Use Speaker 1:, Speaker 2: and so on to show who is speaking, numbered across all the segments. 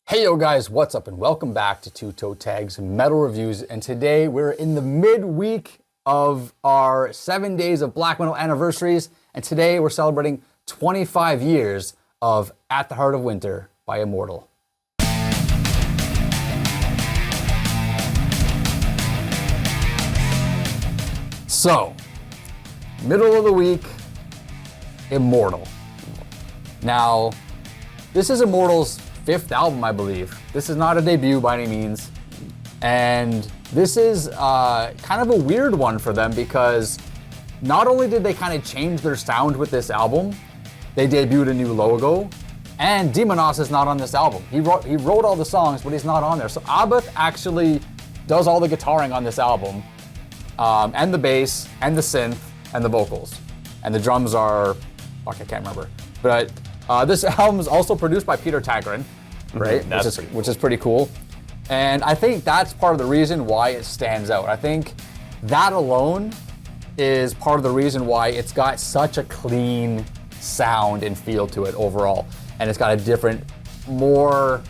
Speaker 1: Hey yo guys, what's up and welcome back to Toe Tags Metal Reviews, and today we're in the midweek of our 7 days of black metal anniversaries, and today we're celebrating 25 years of At the Heart of Winter by Immortal. So, middle of the week, Immortal. Now, this is Immortal's fifth album, I believe. This is not a debut by any means. And this is kind of a weird one for them because not only did they kind of change their sound with this album, they debuted a new logo, and Demonos is not on this album. He wrote all the songs, but he's not on there. So Abbath actually does all the guitaring on this album, and the bass, and the synth, and the vocals. And the drums are, I can't remember. But this album is also produced by Peter Tägtgren, right? Which is pretty cool. And I think that's part of the reason why it stands out. I think that alone is part of the reason why it's got such a clean sound and feel to it overall. And it's got a different, more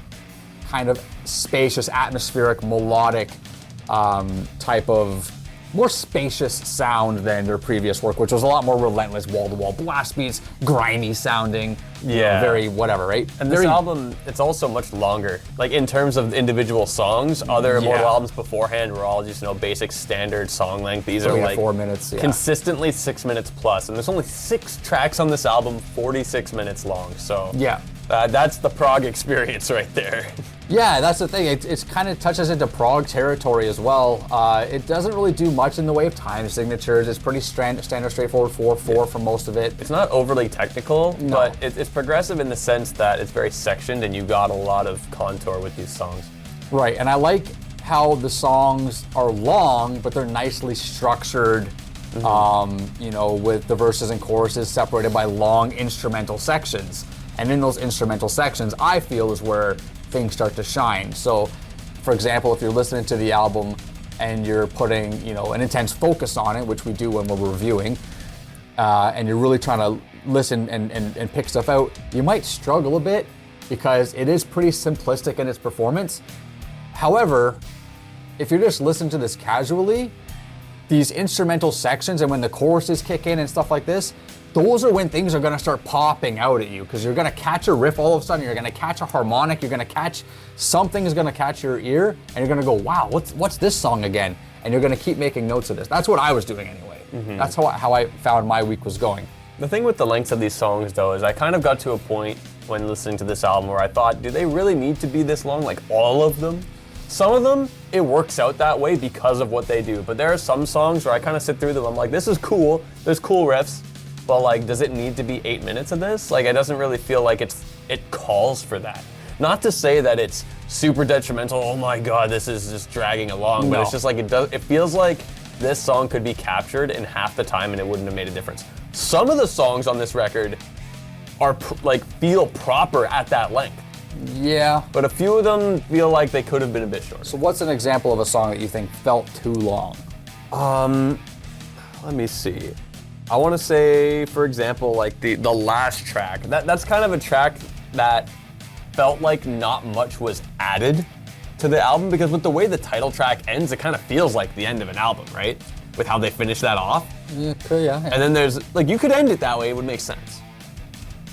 Speaker 1: kind of spacious, atmospheric, melodic type of more spacious sound than their previous work, which was a lot more relentless, wall-to-wall blast beats, grimy sounding, very whatever, right?
Speaker 2: And this album, it's also much longer. Like in terms of individual songs, other Immortal albums beforehand were all just, basic standard song length. These are like
Speaker 1: 4 minutes,
Speaker 2: consistently 6 minutes plus. And there's only 6 tracks on this album, 46 minutes long. So that's the prog experience right there.
Speaker 1: Yeah, that's the thing. It kind of touches into prog territory as well. It doesn't really do much in the way of time signatures. It's pretty standard, straightforward 4/4 for most of it.
Speaker 2: It's not overly technical, but it's progressive in the sense that it's very sectioned and you got a lot of contour with these songs.
Speaker 1: Right, and I like how the songs are long, but they're nicely structured, with the verses and choruses separated by long instrumental sections. And in those instrumental sections, I feel is where things start to shine. So, for example, if you're listening to the album and you're putting, an intense focus on it, which we do when we're reviewing, and you're really trying to listen and pick stuff out, you might struggle a bit because it is pretty simplistic in its performance. However, if you're just listening to this casually, these instrumental sections and when the choruses kick in and stuff like this, those are when things are gonna start popping out at you because you're gonna catch a riff all of a sudden, you're gonna catch a harmonic, you're gonna catch, something is gonna catch your ear and you're gonna go, wow, what's this song again? And you're gonna keep making notes of this. That's what I was doing anyway. That's how I found my week was going.
Speaker 2: The thing with the lengths of these songs though is I kind of got to a point when listening to this album where I thought, do they really need to be this long? Like all of them? Some of them, it works out that way because of what they do. But there are some songs where I kind of sit through them, I'm like, this is cool, there's cool riffs, but like, does it need to be 8 minutes of this? Like, it doesn't really feel like it calls for that. Not to say that it's super detrimental, oh my God, this is just dragging along, but it's just like, it feels like this song could be captured in half the time and it wouldn't have made a difference. Some of the songs on this record are feel proper at that length.
Speaker 1: Yeah.
Speaker 2: But a few of them feel like they could have been a bit shorter.
Speaker 1: So what's an example of a song that you think felt too long?
Speaker 2: Let me see. I want to say, for example, like the last track. That's kind of a track that felt like not much was added to the album because with the way the title track ends, it kind of feels like the end of an album, right? With how they finish that off.
Speaker 1: Yeah, yeah.
Speaker 2: And then there's, you could end it that way, it would make sense.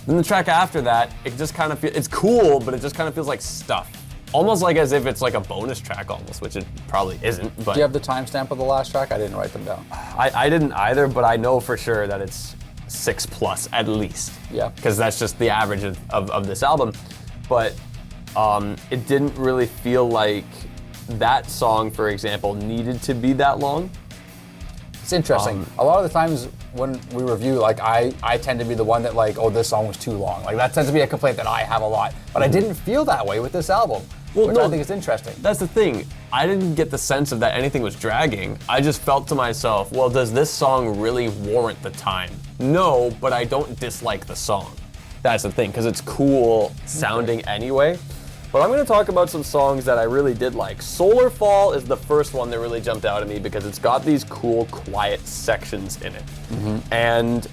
Speaker 2: Then the track after that, it just kind of feels, it's cool, but it just kind of feels like stuff. Almost like as if it's like a bonus track almost, which it probably isn't, but.
Speaker 1: Do you have the timestamp of the last track? I didn't write them down.
Speaker 2: I didn't either, but I know for sure that it's 6+ at least.
Speaker 1: Yeah.
Speaker 2: Because that's just the average of this album. But it didn't really feel like that song, for example, needed to be that long.
Speaker 1: It's interesting. A lot of the times when we review, I tend to be the one that this song was too long. That tends to be a complaint that I have a lot. But I didn't feel that way with this album, which I think is interesting.
Speaker 2: That's the thing. I didn't get the sense of that anything was dragging. I just felt to myself, well, does this song really warrant the time? No, but I don't dislike the song. That's the thing, because it's cool sounding anyway. But I'm going to talk about some songs that I really did like. Solar Fall is the first one that really jumped out at me because it's got these cool, quiet sections in it. And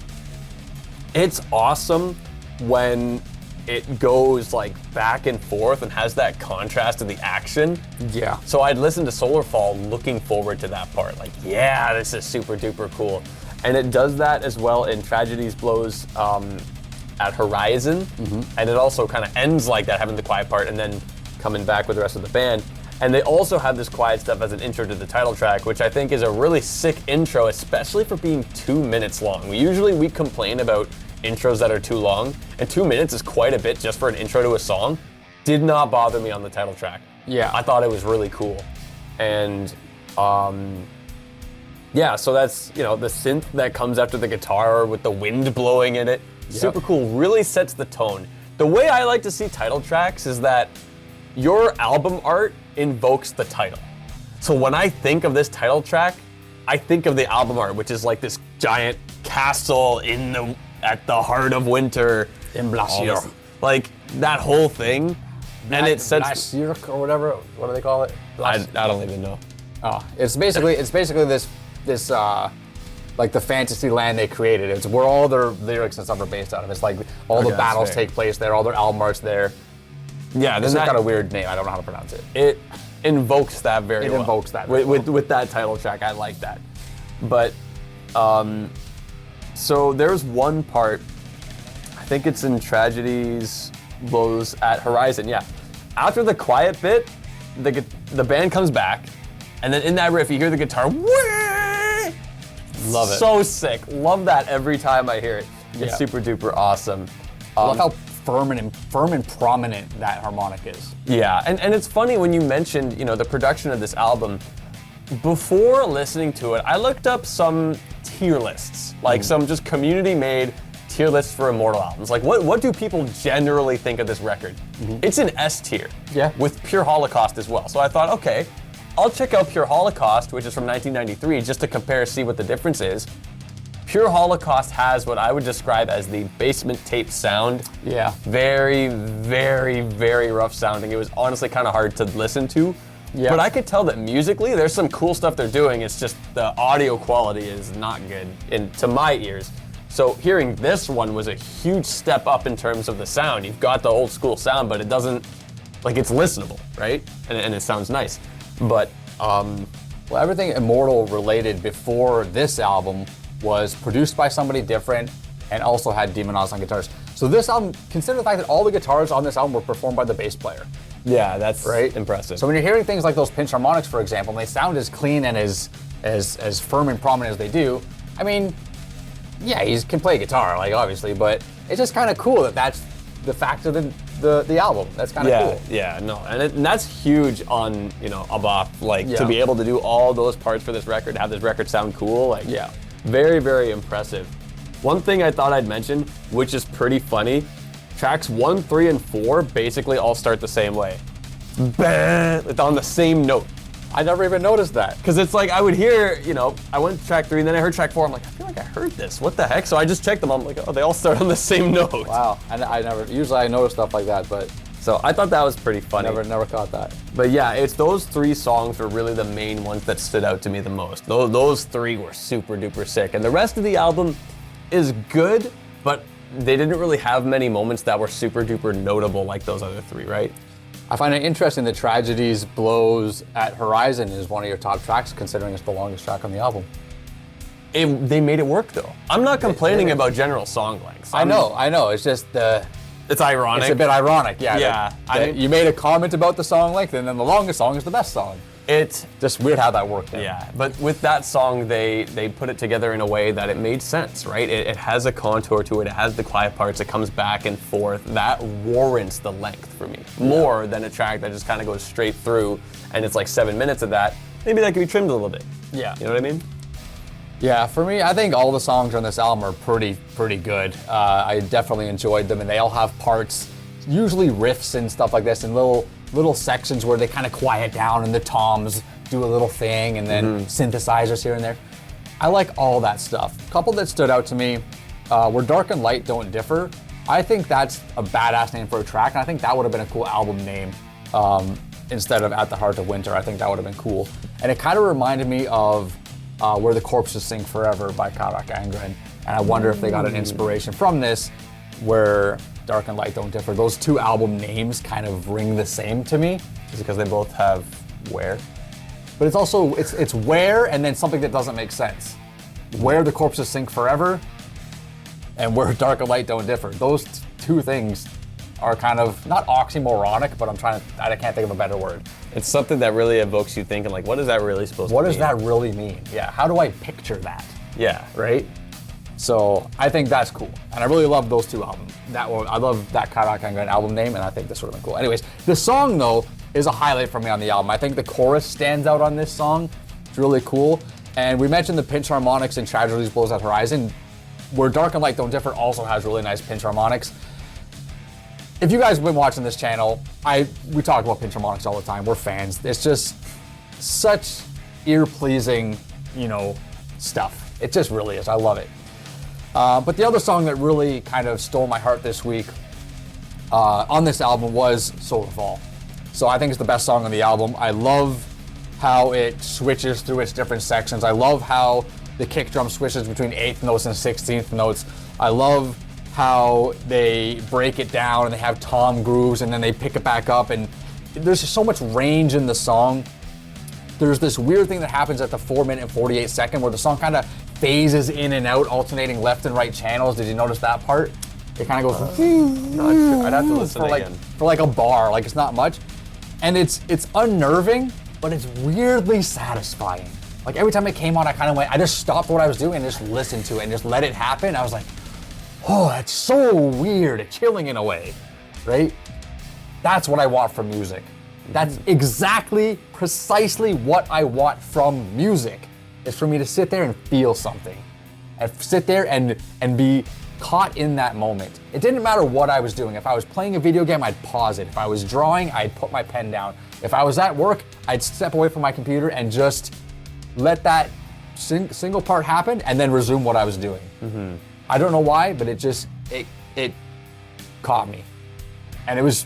Speaker 2: it's awesome when it goes like back and forth and has that contrast to the action.
Speaker 1: Yeah.
Speaker 2: So I'd listen to Solarfall looking forward to that part. Like, yeah, this is super duper cool. And it does that as well in Tragedies Blows at Horizon. And it also kind of ends like that, having the quiet part and then coming back with the rest of the band. And they also have this quiet stuff as an intro to the title track, which I think is a really sick intro, especially for being 2 minutes long. We complain about intros that are too long, and 2 minutes is quite a bit just for an intro to a song. Did not bother me on the title track.
Speaker 1: Yeah.
Speaker 2: I thought it was really cool. And yeah, so that's, the synth that comes after the guitar with the wind blowing in it. Super cool, really sets the tone. The way I like to see title tracks is that your album art invokes the title. So when I think of this title track, I think of the album art, which is like this giant castle at the heart of winter.
Speaker 1: In Blasier.
Speaker 2: Like that whole thing. And it sets
Speaker 1: Blasier or whatever. What do they call it?
Speaker 2: I don't even know.
Speaker 1: Oh, it's basically this like the fantasy land they created. It's where all their lyrics and stuff are based out of. It's like all the battles take place there, all their album art's there.
Speaker 2: Yeah,
Speaker 1: this has got a weird name. I don't know how to pronounce it.
Speaker 2: It invokes that very well.
Speaker 1: It invokes that
Speaker 2: with that title track. I like that. But so there's one part. I think it's in Tragedies Blows at Horizon. Yeah, after the quiet bit, the band comes back, and then in that riff you hear the guitar. Love it. So sick. Love that every time I hear it. It's super duper awesome.
Speaker 1: I love how firm and prominent that harmonic is.
Speaker 2: Yeah, and it's funny when you mentioned, the production of this album. Before listening to it, I looked up some tier lists, like some just community-made tier lists for Immortal albums. Like, what do people generally think of this record? It's an S tier.
Speaker 1: Yeah.
Speaker 2: With Pure Holocaust as well. So I thought, okay, I'll check out Pure Holocaust, which is from 1993, just to compare, see what the difference is. Pure Holocaust has what I would describe as the basement tape sound.
Speaker 1: Yeah.
Speaker 2: Very, very, very rough sounding. It was honestly kind of hard to listen to. Yeah. But I could tell that musically, there's some cool stuff they're doing. It's just the audio quality is not good to my ears. So hearing this one was a huge step up in terms of the sound. You've got the old school sound, but it doesn't, it's listenable, right? And it sounds nice. But,
Speaker 1: well, everything Immortal related before this album was produced by somebody different and also had Demon Oz on guitars. So this album, consider the fact that all the guitars on this album were performed by the bass player.
Speaker 2: Yeah, that's impressive.
Speaker 1: So when you're hearing things like those pinch harmonics, for example, and they sound as clean and as firm and prominent as they do, I mean, yeah, he can play guitar, obviously, but it's just kind of cool that that's the fact of the album. That's kind of cool.
Speaker 2: Yeah, no, and that's huge on, Abaf, to be able to do all those parts for this record, have this record sound cool, very, very impressive. One thing I thought I'd mention, which is pretty funny, tracks 1, 3, and 4 basically all start the same way. It's on the same note.
Speaker 1: I never even noticed that.
Speaker 2: Because it's I would hear, I went to track 3 and then I heard track 4. I'm like, I feel like I heard this. What the heck? So I just checked them. I'm like, oh, they all start on the same note.
Speaker 1: Wow. Usually I notice stuff like that, but.
Speaker 2: So I thought that was pretty funny.
Speaker 1: Never caught that.
Speaker 2: But yeah, it's those 3 songs were really the main ones that stood out to me the most. Those 3 were super duper sick. And the rest of the album is good, but they didn't really have many moments that were super duper notable like those other 3, right?
Speaker 1: I find it interesting that Tragedies Blows at Horizon is one of your top tracks, considering it's the longest track on the album.
Speaker 2: They made it work, though. I'm not complaining about general song lengths.
Speaker 1: I know. It's just
Speaker 2: it's ironic.
Speaker 1: It's a bit ironic, yeah.
Speaker 2: Yeah.
Speaker 1: You made a comment about the song length, and then the longest song is the best song. It's just weird how that worked out.
Speaker 2: Yeah, but with that song, they put it together in a way that it made sense, right? It has a contour to it. It has the quiet parts. It comes back and forth. That warrants the length for me, more than a track that just kind of goes straight through, and it's 7 minutes of that. Maybe that could be trimmed a little bit.
Speaker 1: Yeah.
Speaker 2: You know what I mean?
Speaker 1: Yeah, for me, I think all the songs on this album are pretty good. I definitely enjoyed them, and they all have parts, usually riffs and stuff like this, and little sections where they kind of quiet down and the toms do a little thing, and then synthesizers here and there. I like all that stuff. A couple that stood out to me were Dark and Light Don't Differ. I think that's a badass name for a track, and I think that would have been a cool album name instead of At the Heart of Winter. I think that would have been cool. And it kind of reminded me of Where the Corpses Sing Forever by Karak Angren. And I wonder if they got an inspiration from this, where Dark and Light Don't Differ. Those two album names kind of ring the same to me.
Speaker 2: Is it because they both have where?
Speaker 1: But it's also, it's where and then something that doesn't make sense. Where the Corpses Sink Forever and Where Dark and Light Don't Differ. Those two things are kind of, not oxymoronic, but I can't think of a better word.
Speaker 2: It's something that really evokes you thinking, like, what is that really supposed to mean?
Speaker 1: What does that really mean? Yeah, how do I picture that?
Speaker 2: Yeah.
Speaker 1: Right? So I think that's cool. And I really love those two albums. I love that Karakangan album name, and I think this would have been cool. Anyways, the song, though, is a highlight for me on the album. I think the chorus stands out on this song. It's really cool. And we mentioned the pinch harmonics in Tragedies Blows at Horizon, where Dark and Light Don't Differ also has really nice pinch harmonics. If you guys have been watching this channel, we talk about pinch harmonics all the time. We're fans. It's just such ear-pleasing, stuff. It just really is. I love it. But the other song that really kind of stole my heart this week on this album was Solar Fall. So I think it's the best song on the album. I love how it switches through its different sections. I love how the kick drum switches between 8th notes and 16th notes. I love how they break it down and they have tom grooves and then they pick it back up, and there's just so much range in the song. There's this weird thing that happens at the 4 minute and 48 second where the song kind of phases in and out, alternating left and right channels. Did you notice that part? It kind of goes
Speaker 2: not sure. I'd have to listen again.
Speaker 1: For like a bar, like it's not much. And it's unnerving, but it's weirdly satisfying. Like every time it came on, I just stopped what I was doing and just listened to it and just let it happen. I was like, oh, that's so weird and chilling in a way, right? That's what I want from music. That's exactly, precisely what I want from music, is for me to sit there and feel something. And sit there and be caught in that moment. It didn't matter what I was doing. If I was playing a video game, I'd pause it. If I was drawing, I'd put my pen down. If I was at work, I'd step away from my computer and just let that single part happen and then resume what I was doing. Mm-hmm. I don't know why, but it caught me. And it was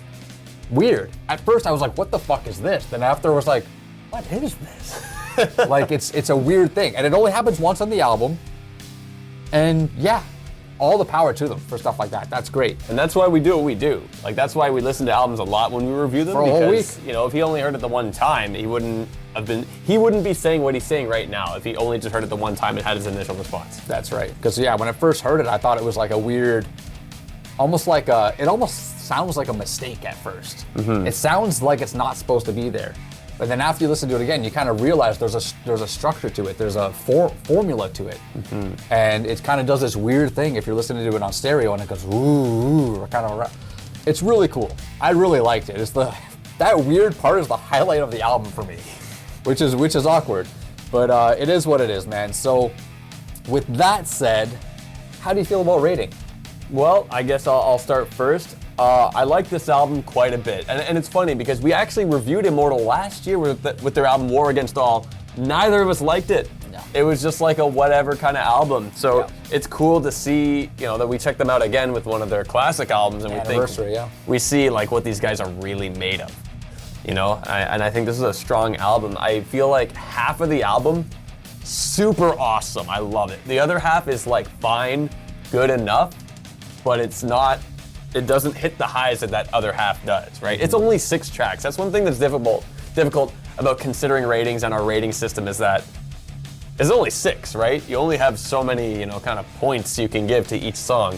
Speaker 1: weird. At first I was like, what the fuck is this? Then after I was like, what is this? Like it's a weird thing. And it only happens once on the album. And yeah, all the power to them for stuff like that. That's great.
Speaker 2: And that's why we do what we do. Like that's why we listen to albums a lot when we review them.
Speaker 1: For a whole week.
Speaker 2: If he only heard it the one time, he wouldn't be saying what he's saying right now if he only just heard it the one time and had his initial response.
Speaker 1: That's right. Because yeah, when I first heard it, I thought it was like a weird, it almost sounds like a mistake at first. Mm-hmm. It sounds like it's not supposed to be there. But then after you listen to it again, you kind of realize there's a structure to it. There's a formula to it. Mm-hmm. And it kind of does this weird thing if you're listening to it on stereo and it goes, ooh, kind of. It's really cool. I really liked it. That weird part is the highlight of the album for me, which is awkward. But it is what it is, man. So with that said, how do you feel about rating?
Speaker 2: Well, I guess I'll start first. I like this album quite a bit. And it's funny because we actually reviewed Immortal last year with their album War Against All. Neither of us liked it. No. It was just like a whatever kind of album. So It's cool to see, that we checked them out again with one of their classic albums and we see like what these guys are really made of. And I think this is a strong album. I feel like half of the album, super awesome. I love it. The other half is like fine, good enough, but it doesn't hit the highs that other half does, right? It's only 6 tracks. That's one thing that's difficult about considering ratings and our rating system is that it's only 6, right? You only have so many, kind of points you can give to each song.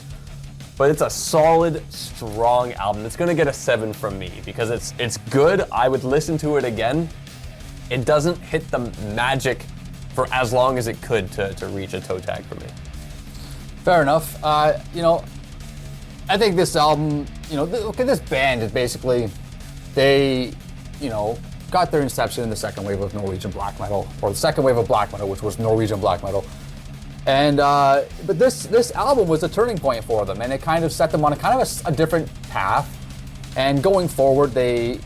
Speaker 2: But it's a solid, strong album. It's gonna get a 7 from me because it's good. I would listen to it again. It doesn't hit the magic for as long as it could to reach a toe tag for me.
Speaker 1: Fair enough. I think this album, this band is basically, they, got their inception in the second wave of Norwegian black metal, or the second wave of black metal, which was Norwegian black metal. And, but this album was a turning point for them, and it kind of set them on a different path. And going forward, they,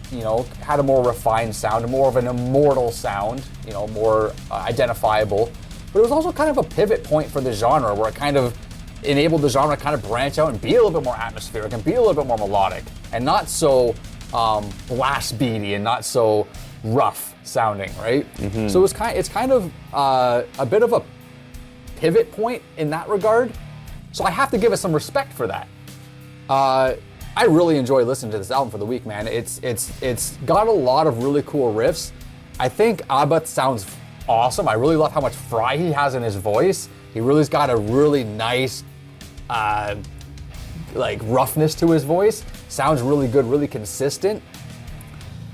Speaker 1: had a more refined sound, more of an immortal sound, more identifiable. But it was also kind of a pivot point for the genre, where it kind of enabled the genre to kind of branch out and be a little bit more atmospheric and be a little bit more melodic and not so blast beaty and not so rough sounding, right? Mm-hmm. So it's kind of a bit of a pivot point in that regard. So I have to give it some respect for that. I really enjoy listening to this album for the week, man. It's got a lot of really cool riffs. I think Abbath sounds awesome. I really love how much fry he has in his voice. He really's got a really nice, like roughness to his voice. Sounds really good, really consistent.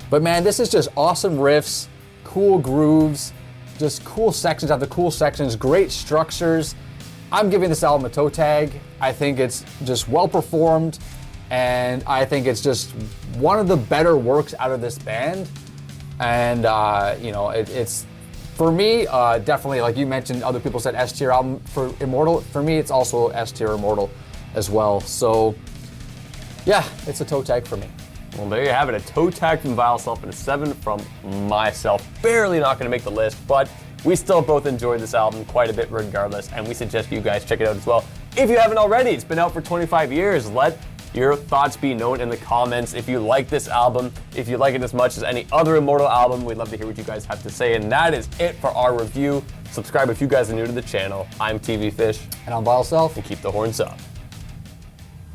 Speaker 1: But man, this is just awesome riffs, cool grooves, just cool sections after cool sections, great structures. I'm giving this album a toe tag. I think it's just well performed, and I think it's just one of the better works out of this band. And you know, it's for me definitely, like you mentioned, other people said S tier album for Immortal. For me, it's also S tier Immortal as well. So yeah, it's a toe tag for me.
Speaker 2: Well, there you have it, a toe tag from Vile Self and a 7 from myself. Barely not going to make the list, but we still both enjoyed this album quite a bit regardless, and we suggest you guys check it out as well. If you haven't already, it's been out for 25 years. Let your thoughts be known in the comments. If you like this album, if you like it as much as any other Immortal album, we'd love to hear what you guys have to say, and that is it for our review. Subscribe if you guys are new to the channel. I'm TV Fish.
Speaker 1: And I'm Vile Self.
Speaker 2: And keep the horns up.